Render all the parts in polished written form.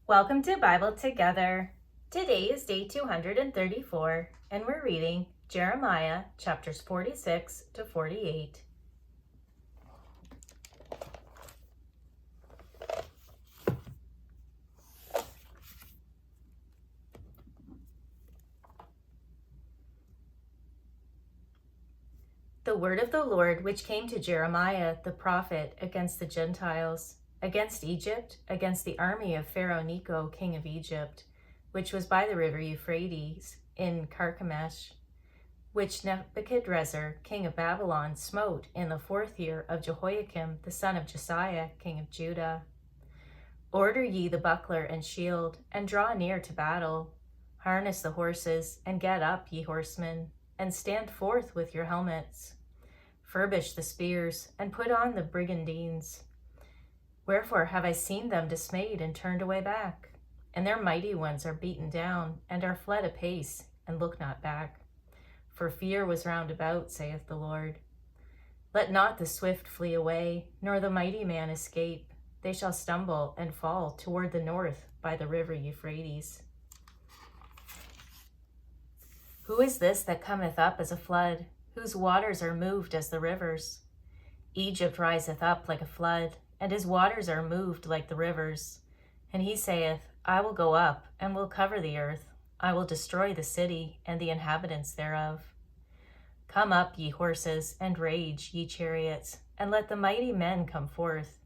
Welcome to Bible Together. Today is day 234, and we're reading Jeremiah chapters 46 to 48. The word of the Lord which came to Jeremiah the prophet against the Gentiles, against Egypt, against the army of Pharaoh Necho, king of Egypt, which was by the river Euphrates in Carchemish, which Nebuchadrezzar, king of Babylon, smote in the 4th year of Jehoiakim, the son of Josiah, king of Judah. Order ye the buckler and shield, and draw near to battle. Harness the horses, and get up, ye horsemen, and stand forth with your helmets. Furbish the spears, and put on the brigandines. Wherefore have I seen them dismayed and turned away back? And their mighty ones are beaten down, and are fled apace, and look not back. For fear was round about, saith the Lord. Let not the swift flee away, nor the mighty man escape. They shall stumble and fall toward the north by the river Euphrates. Who is this that cometh up as a flood, whose waters are moved as the rivers? Egypt riseth up like a flood, and his waters are moved like the rivers. And he saith, I will go up, and will cover the earth. I will destroy the city, and the inhabitants thereof. Come up, ye horses, and rage, ye chariots, and let the mighty men come forth,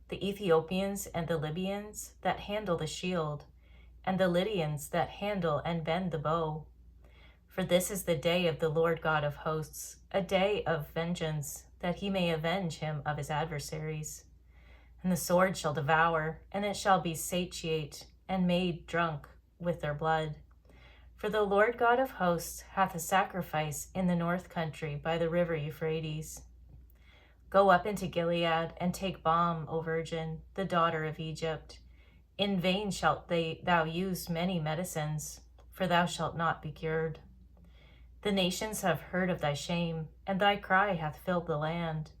the Ethiopians and the Libyans that handle the shield, and the Lydians that handle and bend the bow. For this is the day of the Lord God of hosts, a day of vengeance, that he may avenge him of his adversaries. And the sword shall devour, and it shall be satiate, and made drunk with their blood. For the Lord God of hosts hath a sacrifice in the north country by the river Euphrates. Go up into Gilead, and take balm, O virgin, the daughter of Egypt. In vain shalt thou use many medicines, for thou shalt not be cured. The nations have heard of thy shame, and thy cry hath filled the land.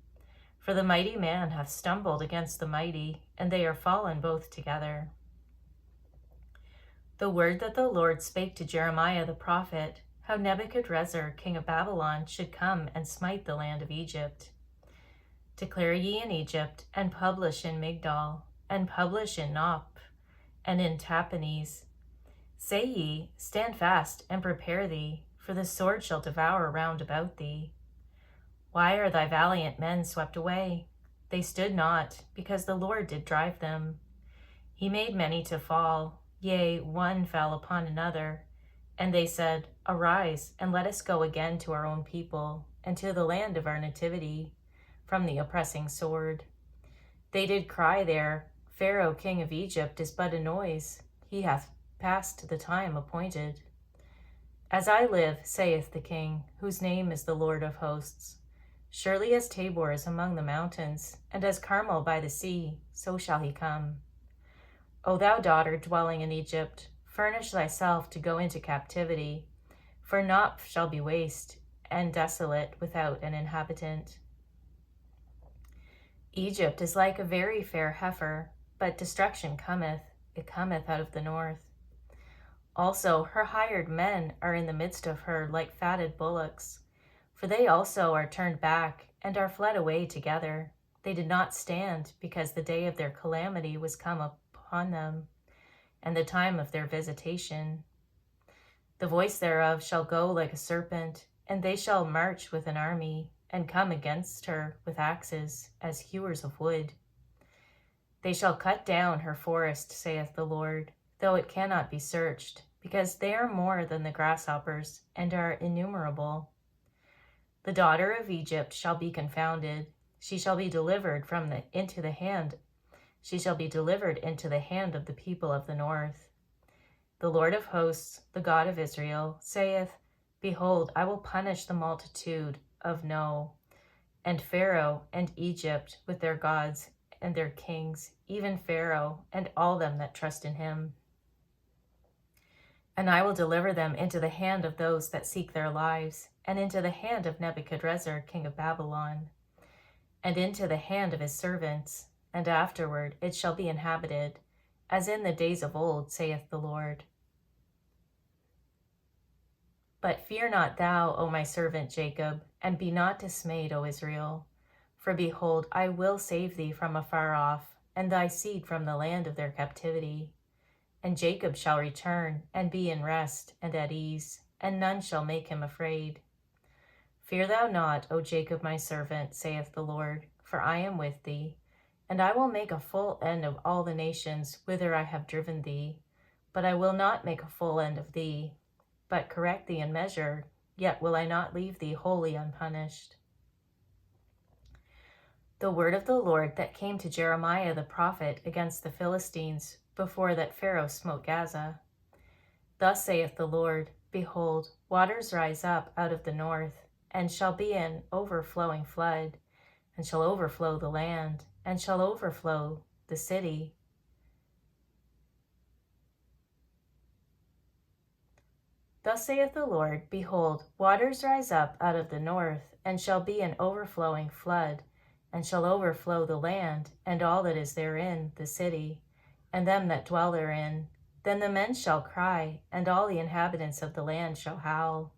For the mighty man hath stumbled against the mighty, and they are fallen both together. The word that the Lord spake to Jeremiah the prophet, how Nebuchadrezzar, king of Babylon, should come and smite the land of Egypt. Declare ye in Egypt, and publish in Migdol, and publish in Nop, and in Tahpanhes. Say ye, stand fast, and prepare thee, for the sword shall devour round about thee. Why are thy valiant men swept away? They stood not, because the Lord did drive them. He made many to fall, yea, one fell upon another. And they said, Arise, and let us go again to our own people, and to the land of our nativity, from the oppressing sword. They did cry there, Pharaoh king of Egypt is but a noise, he hath passed the time appointed. As I live, saith the king, whose name is the Lord of hosts, surely as Tabor is among the mountains, and as Carmel by the sea, so shall he come. O thou daughter dwelling in Egypt, furnish thyself to go into captivity, for Nop shall be waste, and desolate without an inhabitant. Egypt is like a very fair heifer, but destruction cometh, it cometh out of the north. Also her hired men are in the midst of her like fatted bullocks, for they also are turned back, and are fled away together. They did not stand, because the day of their calamity was come upon them, and the time of their visitation. The voice thereof shall go like a serpent, and they shall march with an army, and come against her with axes, as hewers of wood. They shall cut down her forest, saith the Lord, though it cannot be searched, because they are more than the grasshoppers, and are innumerable. The daughter of Egypt shall be confounded. She shall be delivered into the hand of the people of the north. The Lord of hosts, the God of Israel, saith, Behold, I will punish the multitude of No, and Pharaoh and Egypt with their gods and their kings, even Pharaoh and all them that trust in him. And I will deliver them into the hand of those that seek their lives, and into the hand of Nebuchadrezzar, king of Babylon, and into the hand of his servants, and afterward it shall be inhabited, as in the days of old, saith the Lord. But fear not thou, O my servant Jacob, and be not dismayed, O Israel. For behold, I will save thee from afar off, and thy seed from the land of their captivity. And Jacob shall return, and be in rest, and at ease, and none shall make him afraid. Fear thou not, O Jacob my servant, saith the Lord, for I am with thee, and I will make a full end of all the nations whither I have driven thee, but I will not make a full end of thee, but correct thee in measure, yet will I not leave thee wholly unpunished. The word of the Lord that came to Jeremiah the prophet against the Philistines, before that Pharaoh smote Gaza. Thus saith the Lord, behold, waters rise up out of the north, and shall be an overflowing flood, and shall overflow the land, and shall overflow the city. Thus saith the Lord, behold, waters rise up out of the north, and shall be an overflowing flood, and shall overflow the land, and all that is therein, the city, and them that dwell therein. Then the men shall cry, and all the inhabitants of the land shall howl.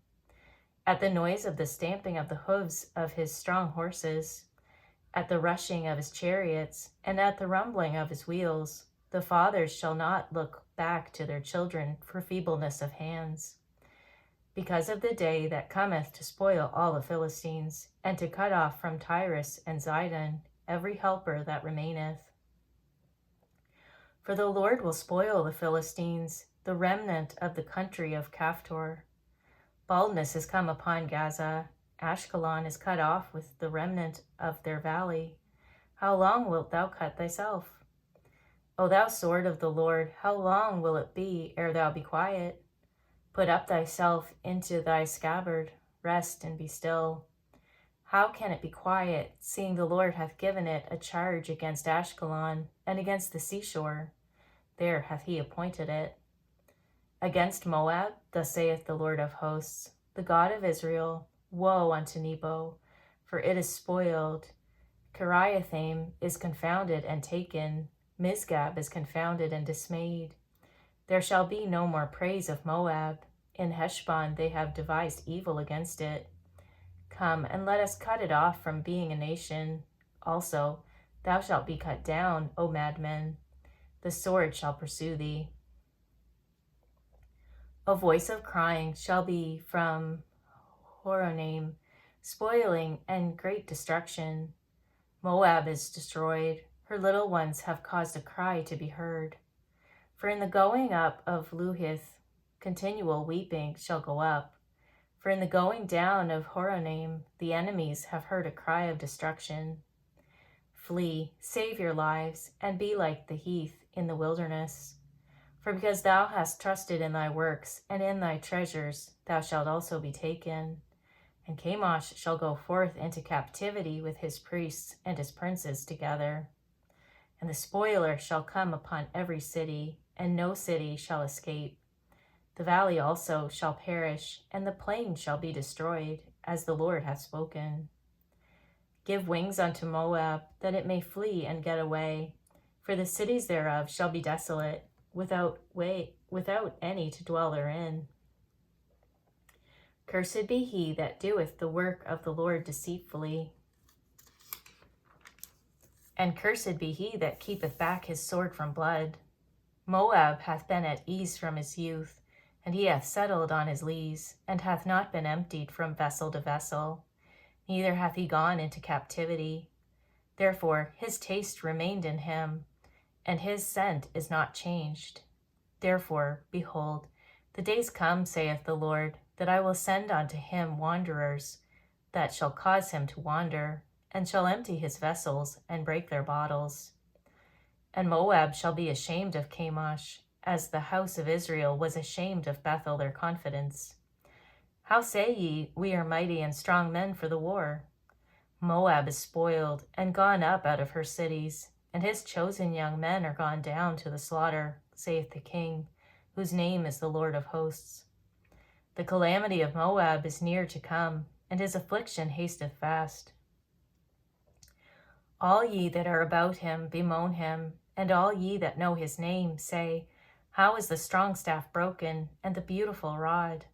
At the noise of the stamping of the hoofs of his strong horses, at the rushing of his chariots, and at the rumbling of his wheels, the fathers shall not look back to their children for feebleness of hands. Because of the day that cometh to spoil all the Philistines, and to cut off from Tyrus and Zidon every helper that remaineth. For the Lord will spoil the Philistines, the remnant of the country of Caphtor. Baldness is come upon Gaza. Ashkelon is cut off with the remnant of their valley. How long wilt thou cut thyself? O thou sword of the Lord, how long will it be ere thou be quiet? Put up thyself into thy scabbard, rest and be still. How can it be quiet, seeing the Lord hath given it a charge against Ashkelon, and against the seashore? There hath he appointed it. Against Moab, thus saith the Lord of hosts, the God of Israel, woe unto Nebo, for it is spoiled. Kiriathaim is confounded and taken, Misgab is confounded and dismayed. There shall be no more praise of Moab. In Heshbon they have devised evil against it. Come, and let us cut it off from being a nation. Also, thou shalt be cut down, O madmen. The sword shall pursue thee. A voice of crying shall be from Horonaim, spoiling and great destruction. Moab is destroyed. Her little ones have caused a cry to be heard. For in the going up of Luhith, continual weeping shall go up. For in the going down of Horonaim, the enemies have heard a cry of destruction. Flee, save your lives, and be like the heath in the wilderness. For because thou hast trusted in thy works, and in thy treasures, thou shalt also be taken. And Chemosh shall go forth into captivity with his priests and his princes together. And the spoiler shall come upon every city, and no city shall escape. The valley also shall perish, and the plain shall be destroyed, as the Lord hath spoken. Give wings unto Moab, that it may flee and get away, for the cities thereof shall be desolate, without any to dwell therein. Cursed be he that doeth the work of the Lord deceitfully, and cursed be he that keepeth back his sword from blood. Moab hath been at ease from his youth, and he hath settled on his lees, and hath not been emptied from vessel to vessel, neither hath he gone into captivity. Therefore his taste remained in him, and his scent is not changed. Therefore, behold, the days come, saith the Lord, that I will send unto him wanderers, that shall cause him to wander, and shall empty his vessels, and break their bottles. And Moab shall be ashamed of Chemosh, as the house of Israel was ashamed of Bethel their confidence. How say ye, we are mighty and strong men for the war? Moab is spoiled, and gone up out of her cities, and his chosen young men are gone down to the slaughter, saith the King, whose name is the Lord of hosts. The calamity of Moab is near to come, and his affliction hasteth fast. All ye that are about him bemoan him, and all ye that know his name say, how is the strong staff broken, and the beautiful rod?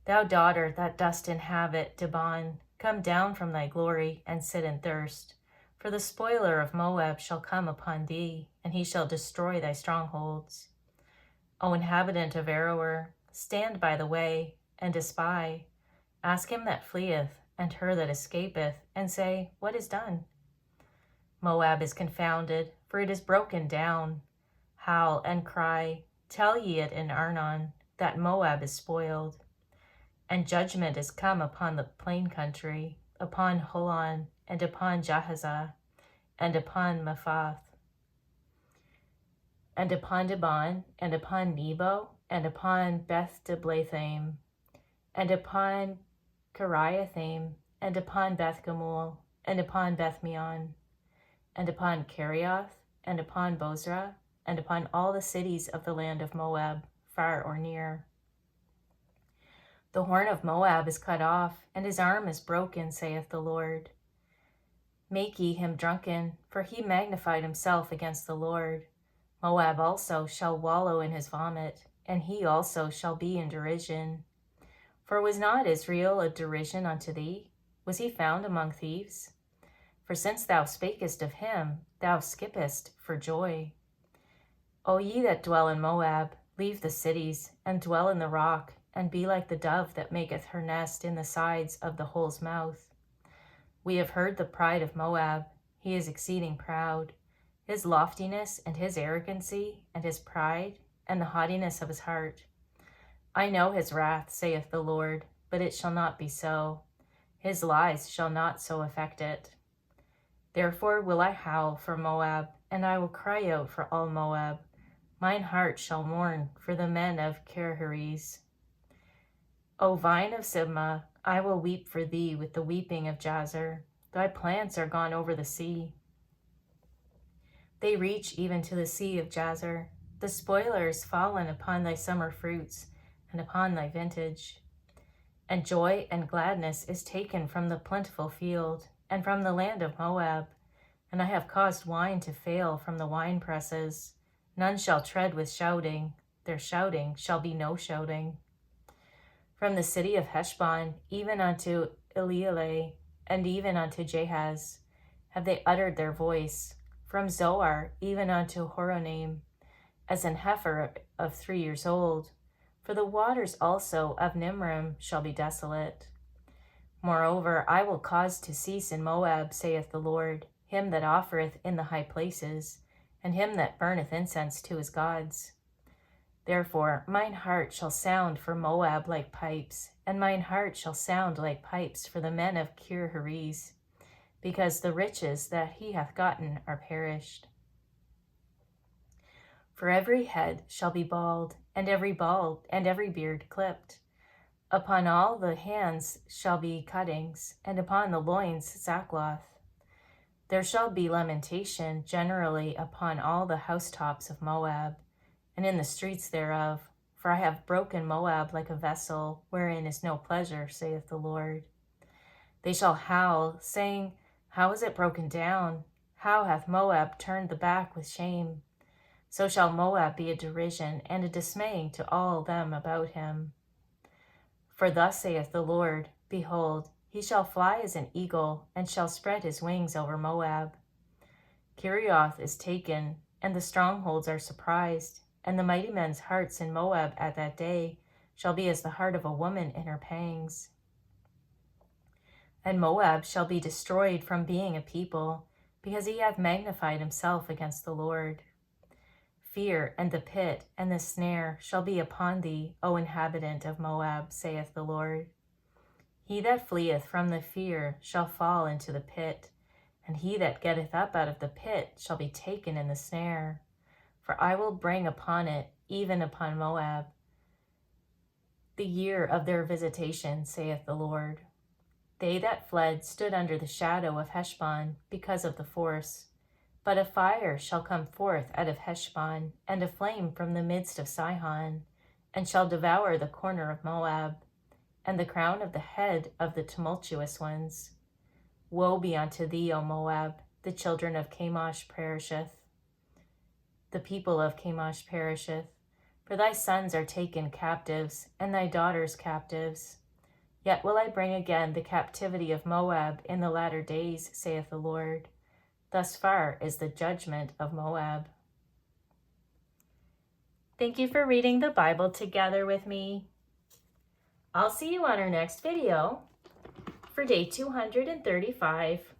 Thou daughter that dost inhabit Dibon, come down from thy glory, and sit in thirst. For the spoiler of Moab shall come upon thee, and he shall destroy thy strongholds. O inhabitant of Aroer, stand by the way, and espy. Ask him that fleeth, and her that escapeth, and say, what is done? Moab is confounded, for it is broken down. Howl and cry, tell ye it in Arnon, that Moab is spoiled. And judgment is come upon the plain country, upon Holon, and upon Jahazah, and upon Mephath, and upon Dibon, and upon Nebo, and upon Beth Diblathaim, and upon Kiriathaim, and upon Beth Gamul, and upon Beth Meon, and upon Kerioth, and upon Bozrah, and upon all the cities of the land of Moab, far or near. The horn of Moab is cut off, and his arm is broken, saith the Lord. Make ye him drunken, for he magnified himself against the Lord. Moab also shall wallow in his vomit, and he also shall be in derision. For was not Israel a derision unto thee? Was he found among thieves? For since thou spakest of him, thou skippest for joy. O ye that dwell in Moab, leave the cities, and dwell in the rock, and be like the dove that maketh her nest in the sides of the hole's mouth. We have heard the pride of Moab. He is exceeding proud. His loftiness and his arrogancy and his pride and the haughtiness of his heart. I know his wrath, saith the Lord, but it shall not be so. His lies shall not so affect it. Therefore will I howl for Moab, and I will cry out for all Moab. Mine heart shall mourn for the men of Kirheriz. O vine of Sibmah, I will weep for thee with the weeping of Jazer. Thy plants are gone over the sea. They reach even to the sea of Jazer. The spoiler is fallen upon thy summer fruits, and upon thy vintage. And joy and gladness is taken from the plentiful field, and from the land of Moab. And I have caused wine to fail from the wine presses. None shall tread with shouting. Their shouting shall be no shouting. From the city of Heshbon, even unto Elealeh, and even unto Jahaz, have they uttered their voice. From Zoar, even unto Horonaim, as an heifer of 3 years old. For the waters also of Nimrim shall be desolate. Moreover, I will cause to cease in Moab, saith the Lord, him that offereth in the high places, and him that burneth incense to his gods. Therefore mine heart shall sound for Moab like pipes, and mine heart shall sound like pipes for the men of Kirheriz, because the riches that he hath gotten are perished. For every head shall be bald, and every beard clipped. Upon all the hands shall be cuttings, and upon the loins sackcloth. There shall be lamentation generally upon all the housetops of Moab, and in the streets thereof, for I have broken Moab like a vessel, wherein is no pleasure, saith the Lord. They shall howl, saying, how is it broken down? How hath Moab turned the back with shame? So shall Moab be a derision and a dismaying to all them about him. For thus saith the Lord, behold, he shall fly as an eagle, and shall spread his wings over Moab. Kerioth is taken, and the strongholds are surprised, and the mighty men's hearts in Moab at that day shall be as the heart of a woman in her pangs. And Moab shall be destroyed from being a people, because he hath magnified himself against the Lord. Fear and the pit and the snare shall be upon thee, O inhabitant of Moab, saith the Lord. He that fleeth from the fear shall fall into the pit, and he that getteth up out of the pit shall be taken in the snare. For I will bring upon it, even upon Moab, the year of their visitation, saith the Lord. They that fled stood under the shadow of Heshbon because of the force. But a fire shall come forth out of Heshbon, and a flame from the midst of Sihon, and shall devour the corner of Moab, and the crown of the head of the tumultuous ones. Woe be unto thee, O Moab, the children of Chemosh perisheth. The people of Chemosh perisheth, for thy sons are taken captives, and thy daughters captives. Yet will I bring again the captivity of Moab in the latter days, saith the Lord. Thus far is the judgment of Moab. Thank you for reading the Bible together with me. I'll see you on our next video for day 235.